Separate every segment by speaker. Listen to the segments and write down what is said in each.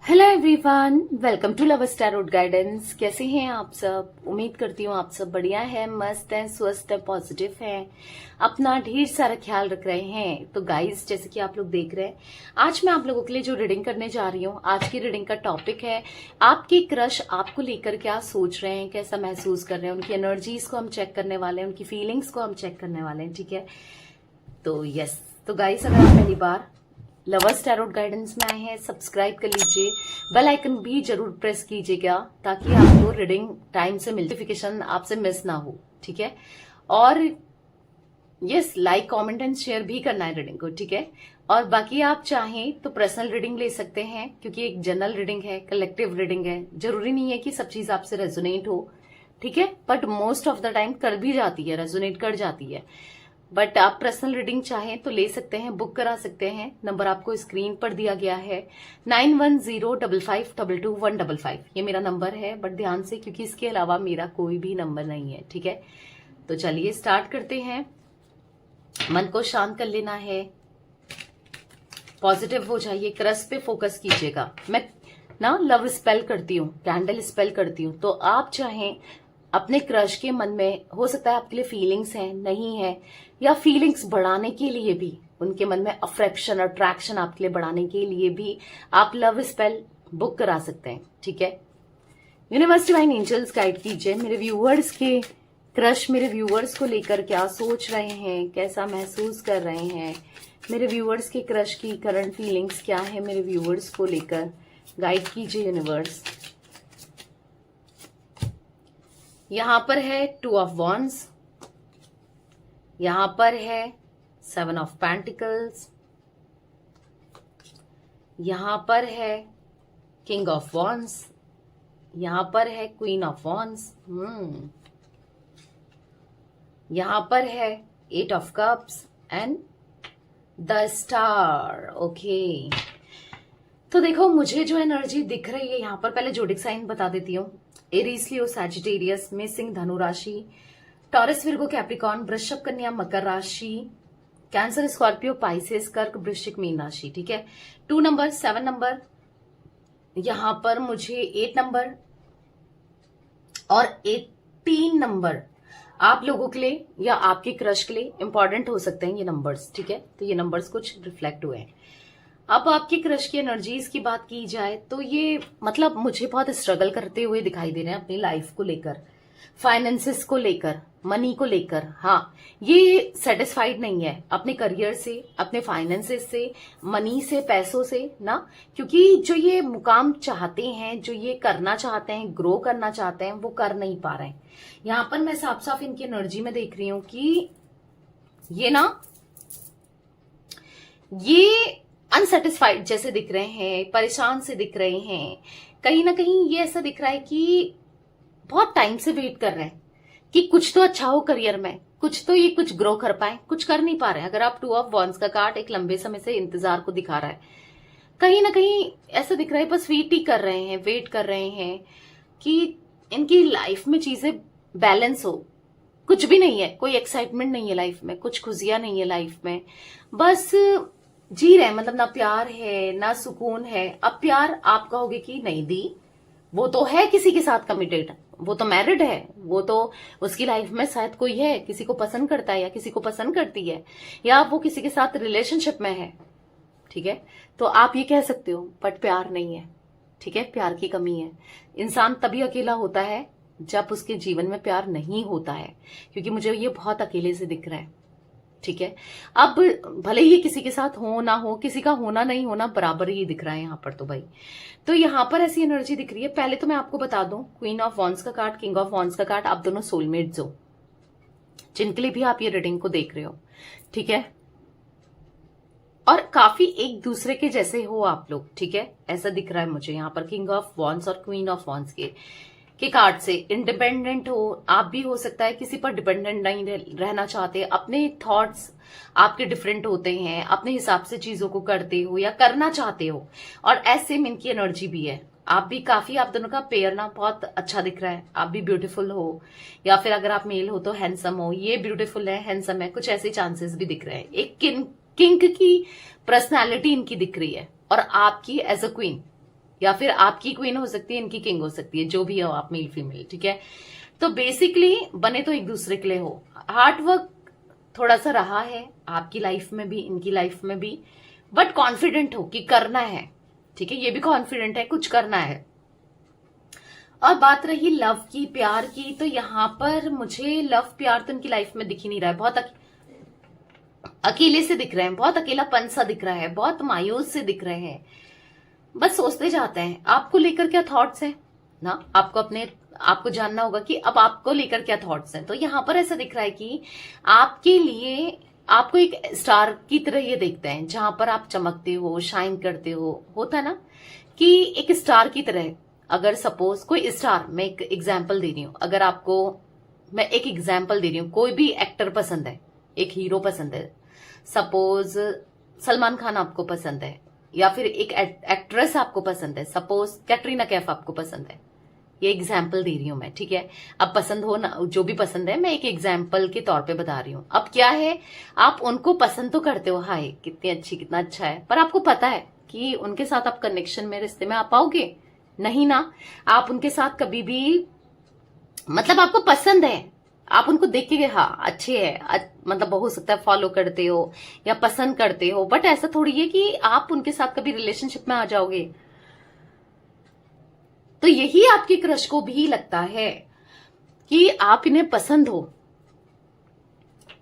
Speaker 1: Hello everyone, welcome to love tarot guidance. कैसे हैं आप सब? उम्मीद करती हूँ आप सब बढ़िया है, मस्त है, स्वस्थ है, पॉजिटिव है, अपना ढेर सारा ख्याल रख रहे हैं। तो गाइस, जैसे कि आप लोग देख रहे हैं, आज मैं आप लोगों के लिए जो रीडिंग करने जा रही हूँ, आज की रीडिंग का टॉपिक है आपके क्रश आपको लेकर क्या सोच रहे हैं, कैसा महसूस कर रहे हैं। उनकी एनर्जीज को हम चेक करने वाले हैं, उनकी फीलिंग्स को हम चेक करने वाले हैं। ठीक है, तो यस, तो गाइस, अगर आप पहली बार लवर्स टैरोट गाइडेंस में आए हैं, सब्सक्राइब कर लीजिए, बेल आइकन भी जरूर प्रेस कीजिएगा ताकि आपको रीडिंग टाइम से नोटिफिकेशन आपसे मिस ना हो। ठीक है, और yes, like comment and share भी करना है रीडिंग को। ठीक है, और बाकी आप चाहें तो पर्सनल रीडिंग ले सकते हैं, क्योंकि एक जनरल रीडिंग है, कलेक्टिव रीडिंग है। जरूरी नहीं है कि सब चीज आपसे रेजोनेट हो, ठीक है, but most of the time कर भी जाती है, रेजोनेट कर जाती है। बट आप पर्सनल रीडिंग चाहें तो ले सकते हैं, बुक करा सकते हैं। नंबर आपको स्क्रीन पर दिया गया है 9105522155। ये मेरा नंबर है, बट ध्यान से, क्योंकि इसके अलावा मेरा कोई भी नंबर नहीं है। ठीक है, तो चलिए स्टार्ट करते हैं। मन को शांत कर लेना है, पॉजिटिव हो जाइए, क्रश पे फोकस कीजिएगा। मैं ना लव स्पेल करती हूँ, कैंडल स्पेल करती हूँ, तो आप चाहें अपने क्रश के मन में, हो सकता है आपके लिए फीलिंग्स हैं, नहीं है, या फीलिंग्स बढ़ाने के लिए भी, उनके मन में अफ्रेक्शन, अट्रैक्शन आपके लिए बढ़ाने के लिए भी आप लव स्पेल बुक करा सकते हैं। ठीक है, यूनिवर्स डिवाइन एंजल्स गाइड कीजिए मेरे व्यूअर्स के क्रश, मेरे व्यूअर्स को लेकर क्या सोच रहे हैं, कैसा महसूस कर रहे हैं। मेरे व्यूअर्स के क्रश की करंट फीलिंग्स क्या है, मेरे व्यूअर्स को लेकर गाइड कीजिए यूनिवर्स। यहां पर है 2 ऑफ वॉन्ड्स, यहां पर है 7 ऑफ पेंटिकल्स, यहां पर है किंग ऑफ वॉन्ड्स, यहां पर है क्वीन ऑफ वॉन्ड्स, यहां पर है 8 of cups and the star. Okay, तो देखो, मुझे जो एनर्जी दिख रही है यहां पर, पहले जोडिक साइन बता देती हूँ। एरीज, लियो, सैजिटेरियस, मेष, धनु राशि, टॉरस, विर्गो, कैप्रिकॉर्न, वृषभ, कन्या, मकर राशि, कैंसर, स्कॉर्पियो, पाइसेस, कर्क, वृश्चिक, मीन राशि। ठीक है, 2 नंबर, 7 नंबर, यहां पर मुझे 8 नंबर और 18 नंबर आप लोगों के लिए या आपके क्रश के लिए इंपॉर्टेंट हो सकते हैं ये नंबर्स। ठीक है, तो ये नंबर्स कुछ रिफ्लेक्ट हुए हैं। अब आपके क्रश की एनर्जीज की बात की जाए तो ये मतलब मुझे बहुत स्ट्रगल करते हुए दिखाई दे रहे हैं अपनी लाइफ को लेकर, फाइनेंसेस को लेकर, मनी को लेकर। हाँ, ये सेटिस्फाइड नहीं है अपने करियर से, अपने फाइनेंसेस से, मनी से, पैसों से ना, क्योंकि जो ये मुकाम चाहते हैं, जो ये करना चाहते हैं, ग्रो करना चाहते हैं, वो कर नहीं पा रहे हैं। यहां पर मैं साफ साफ इनकी एनर्जी में देख रही हूं कि ये ना, ये अनसेटिस्फाइड जैसे दिख रहे हैं, परेशान से दिख रहे हैं। कहीं ना कहीं ये ऐसा दिख रहा है कि बहुत टाइम से वेट कर रहे हैं कि कुछ तो अच्छा हो करियर में, कुछ तो ये कुछ ग्रो कर पाए, कुछ कर नहीं पा रहे हैं। अगर आप 2 ऑफ वॉन्ड्स का कार्ड एक लंबे समय से इंतजार को दिखा रहा है, कहीं ना कहीं ऐसा दिख रहा है बस वेट ही कर रहे हैं, वेट कर रहे हैं कि इनकी लाइफ में चीजें बैलेंस हो। कुछ भी नहीं है, कोई एक्साइटमेंट नहीं है लाइफ में, कुछ खुशियां नहीं है लाइफ में, बस जी रहे हैं। मतलब ना प्यार है ना सुकून है। अब प्यार आप कहोगे कि नहीं दी, वो तो है किसी के साथ कमिटेड, वो तो मैरिड है, वो तो उसकी लाइफ में शायद कोई है, किसी को पसंद करता है या किसी को पसंद करती है, या वो किसी के साथ रिलेशनशिप में है। ठीक है, तो आप ये कह सकते हो, बट प्यार नहीं है। ठीक है, प्यार की कमी है। इंसान तभी अकेला होता है जब उसके जीवन में प्यार नहीं होता है, क्योंकि मुझे ये बहुत अकेले से दिख रहा है। ठीक है, अब भले ही किसी के साथ हो ना हो, किसी का होना नहीं होना बराबर ही दिख रहा है यहां पर। तो भाई, तो यहां पर ऐसी एनर्जी दिख रही है। पहले तो मैं आपको बता दूं, क्वीन ऑफ वॉन्ड्स का कार्ड, किंग ऑफ वॉन्ड्स का कार्ड, आप दोनों सोलमेट्स हो, जिनके लिए भी आप ये रीडिंग को देख रहे हो। ठीक है, और काफी एक दूसरे के जैसे हो आप लोग। ठीक है, ऐसा दिख रहा है मुझे यहाँ पर किंग ऑफ वॉन्ड्स और क्वीन ऑफ वॉन्ड्स के कार्ड से। इंडिपेंडेंट हो, आप भी हो सकता है किसी पर डिपेंडेंट नहीं रहना चाहते, अपने थॉट्स आपके डिफरेंट होते हैं, अपने हिसाब से चीजों को करते हो या करना चाहते हो, और ऐसे में इनकी एनर्जी भी है। आप भी काफी, आप दोनों का पेयर ना बहुत अच्छा दिख रहा है। आप भी ब्यूटीफुल हो, या फिर अगर आप मेल हो तो हैंडसम हो। ये ब्यूटीफुल है, हैंडसम है, कुछ ऐसे चांसेस भी दिख रहे हैं। एक किंग की पर्सनालिटी इनकी दिख रही है, और आपकी एज अ क्वीन। या फिर आपकी क्वीन हो सकती है, इनकी किंग हो सकती है, जो भी हो आप, मेल फीमेल, ठीक है। तो बेसिकली बने तो एक दूसरे के लिए हो। हार्ड वर्क थोड़ा सा रहा है आपकी लाइफ में भी, इनकी लाइफ में भी, बट कॉन्फिडेंट हो कि करना है, ठीक है। ये भी कॉन्फिडेंट है, कुछ करना है। और बात रही लव की, प्यार की, तो यहां पर मुझे लव प्यार तो इनकी लाइफ में दिख ही नहीं रहा है। बहुत अकेले से दिख रहे हैं, बहुत अकेलापन सा दिख रहा है, बहुत मायूस से दिख रहे हैं। बस सोचते जाते हैं। आपको लेकर क्या थॉट्स हैं ना, आपको जानना होगा कि अब आपको लेकर क्या थॉट्स हैं। तो यहां पर ऐसा दिख रहा है कि आपके लिए आपको एक स्टार की तरह ये देखते हैं, जहां पर आप चमकते हो, शाइन करते हो। होता है ना कि एक स्टार की तरह, अगर सपोज कोई स्टार, मैं एक एग्जाम्पल दे रही हूं, अगर आपको मैं एक एग्जाम्पल दे रही हूं, कोई भी एक्टर पसंद है, एक हीरो पसंद है, सपोज सलमान खान आपको पसंद है, या फिर एक एक्ट्रेस आपको पसंद है, सपोज कैटरीना कैफ आपको पसंद है। ये एग्जाम्पल दे रही हूं मैं, ठीक है। अब पसंद हो ना, जो भी पसंद है, मैं एक एग्जाम्पल के तौर पे बता रही हूं। अब क्या है, आप उनको पसंद तो करते हो, हाय कितनी अच्छी, कितना अच्छा है, पर आपको पता है कि उनके साथ आप कनेक्शन में, रिश्ते में आ पाओगे नहीं ना। आप उनके साथ कभी भी, मतलब आपको पसंद है, आप उनको देख के हाँ अच्छे है, मतलब हो सकता है फॉलो करते हो या पसंद करते हो, बट ऐसा थोड़ी है कि आप उनके साथ कभी रिलेशनशिप में आ जाओगे। तो यही आपके क्रश को भी लगता है कि आप इन्हें पसंद हो,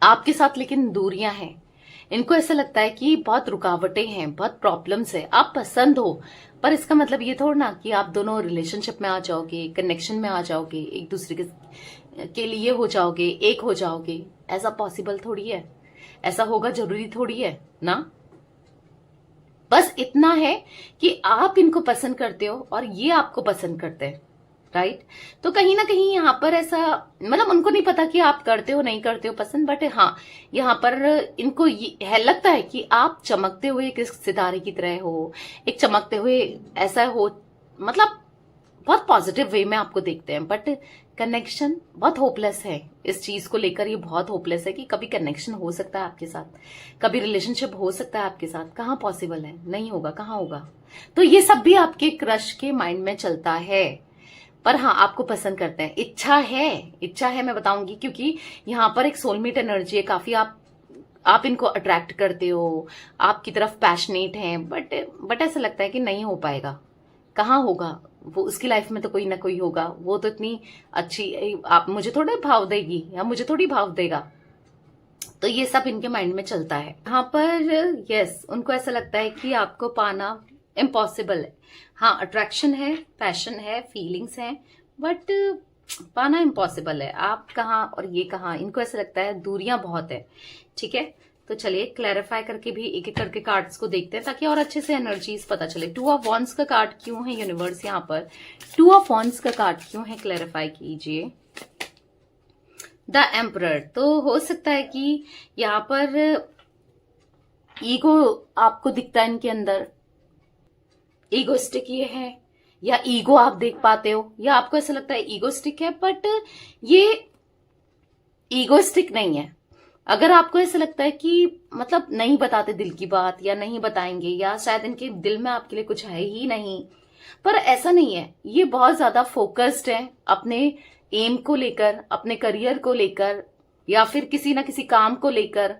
Speaker 1: आपके साथ लेकिन दूरियां हैं। इनको ऐसा लगता है कि बहुत रुकावटें हैं, बहुत प्रॉब्लम्स है। आप पसंद हो, पर इसका मतलब ये थोड़ा ना कि आप दोनों रिलेशनशिप में आ जाओगे, कनेक्शन में आ जाओगे, एक दूसरे के लिए हो जाओगे, एक हो जाओगे। ऐसा पॉसिबल थोड़ी है, ऐसा होगा जरूरी थोड़ी है ना। बस इतना है कि आप इनको पसंद करते हो और ये आपको पसंद करते हैं, राइट। तो कहीं ना कहीं यहाँ पर ऐसा, मतलब उनको नहीं पता कि आप करते हो नहीं करते हो पसंद, बट हाँ यहाँ पर इनको ये लगता है कि आप चमकते हुए एक सितारे की तरह हो, एक चमकते हुए ऐसा हो, मतलब बहुत पॉजिटिव वे में आपको देखते हैं। बट कनेक्शन बहुत होपलेस है, इस चीज को लेकर ये बहुत होपलेस है कि कभी कनेक्शन हो सकता है आपके साथ, कभी रिलेशनशिप हो सकता है आपके साथ, कहाँ पॉसिबल है, नहीं होगा, कहाँ होगा। तो ये सब भी आपके क्रश के माइंड में चलता है, पर हाँ आपको पसंद करते हैं। इच्छा है मैं बताऊंगी, क्योंकि यहाँ पर एक सोलमेट एनर्जी है, काफी आप इनको अट्रैक्ट करते हो, आपकी तरफ पैशनेट हैं, बट ऐसा लगता है कि नहीं हो पाएगा। कहाँ होगा वो, उसकी लाइफ में तो कोई ना कोई होगा, वो तो इतनी अच्छी, आप मुझे थोड़ा भाव देगी या मुझे थोड़ी भाव देगा। तो ये सब इनके माइंड में चलता है यहाँ पर। यस, उनको ऐसा लगता है कि आपको पाना इम्पॉसिबल है। हाँ अट्रैक्शन है, पैशन है, फीलिंग्स हैं, बट पाना इम्पॉसिबल है। आप कहाँ और ये कहाँ, इनको ऐसा लगता है दूरियां बहुत है, ठीक है। तो चलिए क्लैरिफाई करके भी एक एक करके कार्ड्स को देखते हैं, ताकि और अच्छे से एनर्जीज पता चले। 2 ऑफ वॉन्ड्स का कार्ड क्यों है यूनिवर्स यहाँ पर, 2 ऑफ वॉन्ड्स का कार्ड क्यों है, क्लैरिफाई कीजिए। द एम्परर, तो हो सकता है कि यहाँ पर ईगो आपको दिखता है इनके अंदर, ईगोस्टिक ये है, या ईगो आप देख पाते हो, या आपको ऐसा लगता है ईगोस्टिक है, बट ये ईगोस्टिक नहीं है। अगर आपको ऐसा लगता है कि मतलब नहीं बताते दिल की बात, या नहीं बताएंगे, या शायद इनके दिल में आपके लिए कुछ है ही नहीं, पर ऐसा नहीं है। ये बहुत ज्यादा फोकस्ड है अपने एम को लेकर, अपने करियर को लेकर, या फिर किसी ना किसी काम को लेकर,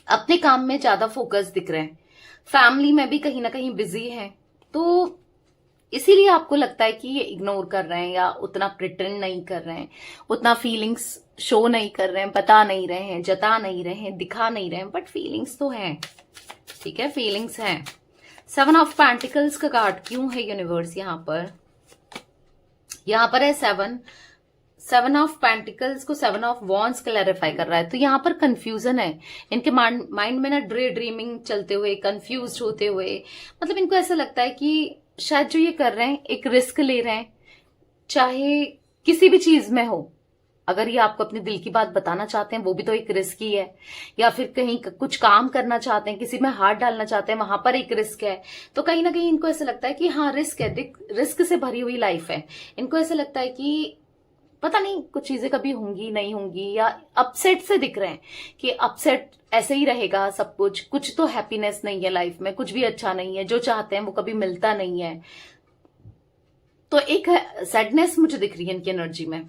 Speaker 1: अपने काम में ज्यादा फोकस दिख रहे हैं। फैमिली में भी कहीं ना कहीं बिजी है, तो इसीलिए आपको लगता है कि ये इग्नोर कर रहे हैं, या उतना प्रिटेंड नहीं कर रहे हैं, उतना फीलिंग्स शो नहीं कर रहे हैं, बता नहीं रहे हैं, जता नहीं रहे हैं, दिखा नहीं रहे हैं, बट फीलिंग्स तो हैं, ठीक है, फीलिंग्स हैं। 7 ऑफ पेंटिकल्स का कार्ड क्यों है यूनिवर्स यहाँ पर है 7 ऑफ पेंटिकल्स को 7 ऑफ वॉन्ड्स क्लैरिफाई कर रहा है। तो यहाँ पर कंफ्यूजन है इनके माइंड में ना, ड्रीमिंग चलते हुए, कंफ्यूज होते हुए, मतलब इनको ऐसा लगता है कि शायद जो ये कर रहे हैं एक रिस्क ले रहे हैं, चाहे किसी भी चीज में हो। अगर ये आपको अपने दिल की बात बताना चाहते हैं, वो भी तो एक रिस्क ही है, या फिर कहीं कुछ काम करना चाहते हैं, किसी में हाथ डालना चाहते हैं, वहां पर एक रिस्क है। तो कहीं ना कहीं इनको ऐसा लगता है कि हाँ रिस्क है, रिस्क से भरी हुई लाइफ है। इनको ऐसा लगता है कि पता नहीं कुछ चीजें कभी होंगी नहीं होंगी, या अपसेट से दिख रहे हैं कि अपसेट ऐसे ही रहेगा सब कुछ तो हैप्पीनेस नहीं है लाइफ में, कुछ भी अच्छा नहीं है, जो चाहते हैं वो कभी मिलता नहीं है। तो एक सैडनेस मुझे दिख रही है इनकी एनर्जी में।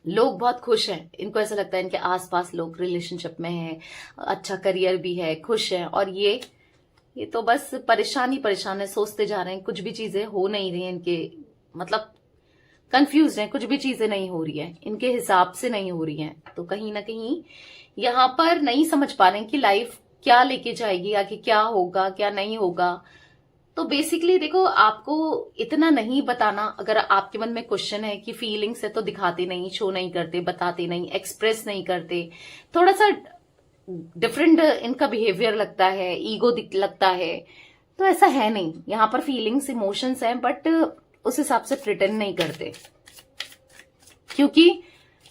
Speaker 1: लोग बहुत खुश हैं, इनको ऐसा लगता है इनके आसपास लोग रिलेशनशिप में हैं, अच्छा करियर भी है, खुश हैं, और ये तो बस परेशान ही परेशान है, सोचते जा रहे हैं, कुछ भी चीजें हो नहीं रही हैं इनके, मतलब कंफ्यूज हैं, कुछ भी चीजें नहीं हो रही है इनके हिसाब से, नहीं हो रही हैं। तो कहीं ना कहीं यहां पर नहीं समझ पा रहे हैं कि लाइफ क्या लेके जाएगी, आगे क्या होगा क्या नहीं होगा। तो बेसिकली देखो, आपको इतना नहीं बताना, अगर आपके मन में क्वेश्चन है कि फीलिंग्स है तो दिखाते नहीं, शो नहीं करते, बताते नहीं, एक्सप्रेस नहीं करते, थोड़ा सा डिफरेंट इनका बिहेवियर लगता है, ईगो लगता है, तो ऐसा है नहीं। यहां पर फीलिंग्स इमोशंस हैं, बट उस हिसाब से प्रिटेंड नहीं करते, क्योंकि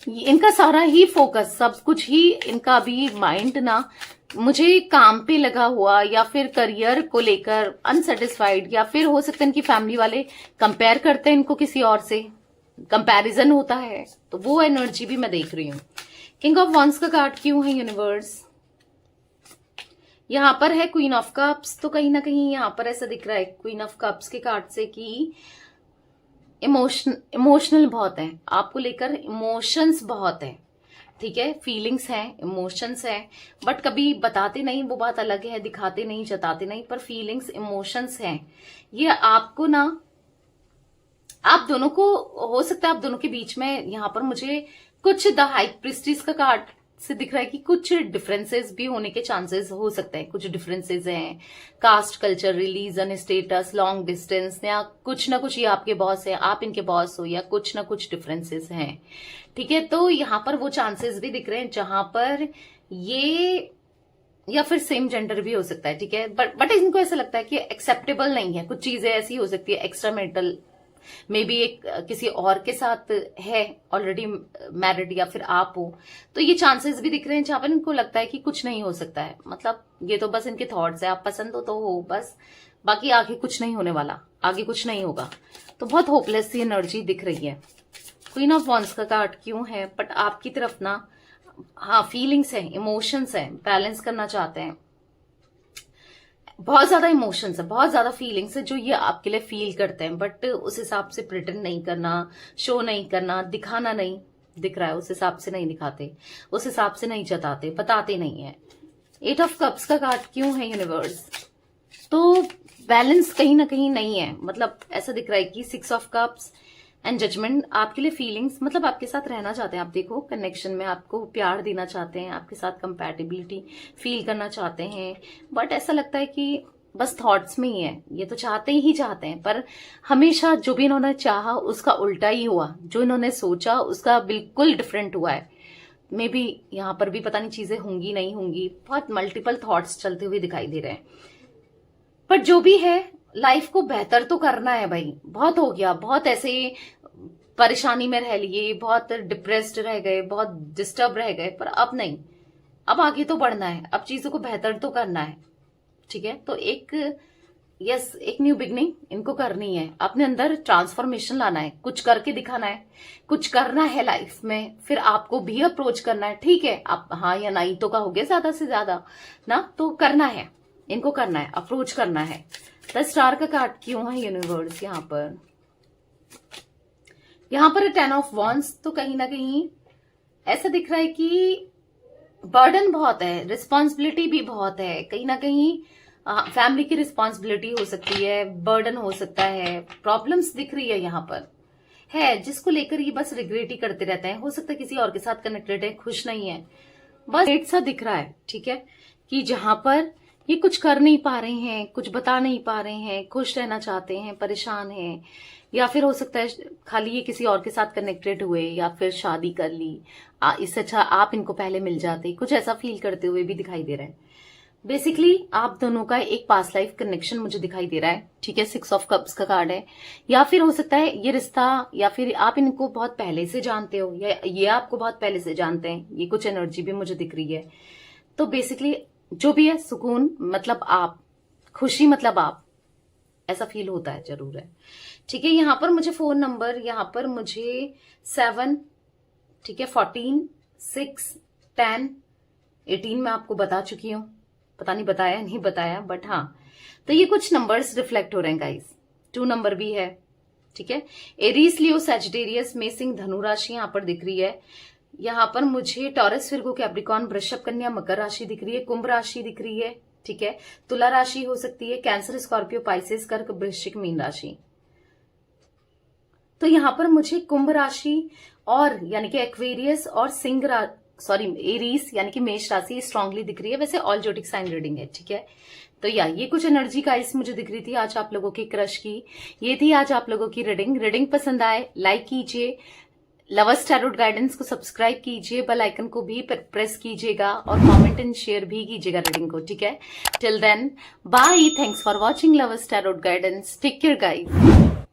Speaker 1: इनका सारा ही फोकस, सब कुछ ही इनका भी माइंड ना मुझे काम पे लगा हुआ, या फिर करियर को लेकर अनसेटिस्फाइड, या फिर हो सकता है इनकी फैमिली वाले कंपेयर करते हैं इनको किसी और से, कंपैरिजन होता है, तो वो एनर्जी भी मैं देख रही हूँ। किंग ऑफ वॉन्ड्स का कार्ड क्यों है यूनिवर्स? यहां पर है क्वीन ऑफ कप्स, तो कहीं ना कहीं यहां पर ऐसा दिख रहा है क्वीन ऑफ कप्स के कार्ड से कि इमोशनल बहुत है, आपको लेकर इमोशंस बहुत है, ठीक है, फीलिंग्स हैं, इमोशंस हैं, बट कभी बताते नहीं, वो बात अलग है, दिखाते नहीं, जताते नहीं, पर फीलिंग्स इमोशंस हैं। ये आपको ना, आप दोनों को, हो सकता है आप दोनों के बीच में, यहां पर मुझे कुछ द हाई प्रिस्टिस का कार्ड से दिख रहा है कि कुछ डिफरेंसेस भी होने के चांसेस हो सकते हैं, कुछ डिफरेंसेस हैं, caste, culture, religion, status, long distance, या कुछ ना कुछ, ये आपके बॉस है, आप इनके बॉस हो, या कुछ ना कुछ डिफरेंसेस हैं, ठीक है। तो यहां पर वो चांसेस भी दिख रहे हैं जहां पर ये, या फिर सेम जेंडर भी हो सकता है, ठीक है, बट इनको ऐसा लगता है कि एक्सेप्टेबल नहीं है, कुछ चीजें ऐसी हो सकती है एक्स्ट्रा मेंटल, मे बी एक किसी और के साथ है ऑलरेडी मैरिड, या फिर आप हो, तो ये चांसेस भी दिख रहे हैं जहां पर इनको लगता है कि कुछ नहीं हो सकता है, मतलब ये तो बस इनके थॉट्स है, आप पसंद हो तो हो बस, बाकी आगे कुछ नहीं होने वाला, आगे कुछ नहीं होगा। तो बहुत होपलेस सी एनर्जी दिख रही है। क्वीन ऑफ वॉन्ड्स का कार्ड क्यों है? बट आपकी तरफ ना, हाँ, फीलिंग्स है, इमोशंस है, बैलेंस करना चाहते हैं, बहुत ज्यादा इमोशंस है, बहुत ज्यादा फीलिंग्स है जो ये आपके लिए फील करते हैं, बट उस हिसाब से प्रिटेंड नहीं करना, शो नहीं करना, दिखाना नहीं दिख रहा है, उस हिसाब से नहीं दिखाते, उस हिसाब से नहीं जताते, बताते नहीं है। 8 ऑफ कप्स का कार्ड क्यों है यूनिवर्स? तो बैलेंस कहीं ना कहीं नहीं है, मतलब ऐसा दिख रहा है कि 6 ऑफ कप्स एंड जजमेंट आपके लिए फीलिंग्स, मतलब आपके साथ रहना चाहते हैं, आप देखो कनेक्शन में, आपको प्यार देना चाहते हैं, आपके साथ कंपैटिबिलिटी फील करना चाहते हैं, बट ऐसा लगता है कि बस थॉट्स में ही है, ये तो चाहते ही चाहते हैं, पर हमेशा जो भी इन्होंने चाहा उसका उल्टा ही हुआ, जो इन्होंने सोचा उसका बिल्कुल डिफरेंट हुआ है। मे बी यहां पर भी पता नहीं चीजें होंगी नहीं होंगी, बहुत मल्टीपल थॉट्स चलते हुए दिखाई दे रहे हैं, पर जो भी है लाइफ को बेहतर तो करना है भाई, बहुत हो गया, बहुत ऐसे परेशानी में रह लिए, बहुत डिप्रेस्ड रह गए, बहुत डिस्टर्ब रह गए, पर अब नहीं, अब आगे तो बढ़ना है, अब चीजों को बेहतर तो करना है, ठीक है। तो एक एक न्यू बिगनिंग इनको करनी है, अपने अंदर ट्रांसफॉर्मेशन लाना है, कुछ करके दिखाना है, कुछ करना है लाइफ में, फिर आपको भी अप्रोच करना है, ठीक है, आप हाँ या नहीं तो कहोगे ज्यादा से ज्यादा ना, तो करना है, इनको करना है, अप्रोच करना है। द स्टार का कार्ड क्यों है यूनिवर्स यहां पर? यहां पर 10 ऑफ वॉन्ड्स, तो कहीं ना कहीं ऐसा दिख रहा है कि बर्डन बहुत है, रिस्पॉन्सिबिलिटी भी बहुत है, कहीं ना कहीं फैमिली की रिस्पॉन्सिबिलिटी हो सकती है, बर्डन हो सकता है, प्रॉब्लम्स दिख रही है यहां पर, है जिसको लेकर ये बस रिग्रेट ही करते रहते हैं, हो सकता है किसी और के साथ कनेक्टेड है, खुश नहीं है, बस एक सा दिख रहा है, ठीक है, कि जहां पर ये कुछ कर नहीं पा रहे हैं, कुछ बता नहीं पा रहे हैं, खुश रहना चाहते हैं, परेशान हैं, या फिर हो सकता है खाली ये किसी और के साथ कनेक्टेड हुए, या फिर शादी कर ली, इससे अच्छा आप इनको पहले मिल जाते, कुछ ऐसा फील करते हुए भी दिखाई दे रहा है। बेसिकली आप दोनों का एक पास्ट लाइफ कनेक्शन मुझे दिखाई दे रहा है, ठीक है, 6 ऑफ कप्स का कार्ड है, या फिर हो सकता है ये रिश्ता, या फिर आप इनको बहुत पहले से जानते हो, या ये आपको बहुत पहले से जानते हैं, ये कुछ एनर्जी भी मुझे दिख रही है। तो बेसिकली जो भी है, सुकून मतलब आप, खुशी मतलब आप, ऐसा फील होता है, जरूर है। ठीक है, यहाँ पर मुझे फोन नंबर, यहाँ पर मुझे 7, ठीक है, 14, 6, 10, 18 मैं आपको बता चुकी हूँ, पता नहीं बताया नहीं बताया, बट हाँ, तो ये कुछ नंबर्स रिफ्लेक्ट हो रहे हैं गाइस। 2 नंबर भी है, ठीक है। एरीज, लियो, सैजिटेरियस, मेषिंग, धनु राशि यहाँ पर दिख रही है। यहाँ पर मुझे टॉरस, विर्गो, कैप्रिकॉर्न, वृषभ, कन्या, मकर राशि दिख रही है, कुंभ राशि दिख रही है, ठीक है। तुला राशि हो सकती है, कैंसर, स्कॉर्पियो, पाइसेस, कर्क, वृश्चिक, मीन राशि। तो यहाँ पर मुझे कुंभ राशि और यानी कि एक्वेरियस और एरीज यानी कि मेष राशि स्ट्रांगली दिख रही है। वैसे ऑल जोटिक साइन रीडिंग है, ठीक है। तो ये कुछ एनर्जी का इस मुझे दिख रही थी आज आप लोगों की क्रश की। ये थी आज आप लोगों की रीडिंग पसंद आए लाइक कीजिए, लवर्स टैरोट गाइडेंस को सब्सक्राइब कीजिए, बेल आइकन को भी प्रेस कीजिएगा और कमेंट एंड शेयर भी कीजिएगा रीडिंग को, ठीक है। Till then bye, thanks for watching lovers tarot guidance, take care guys.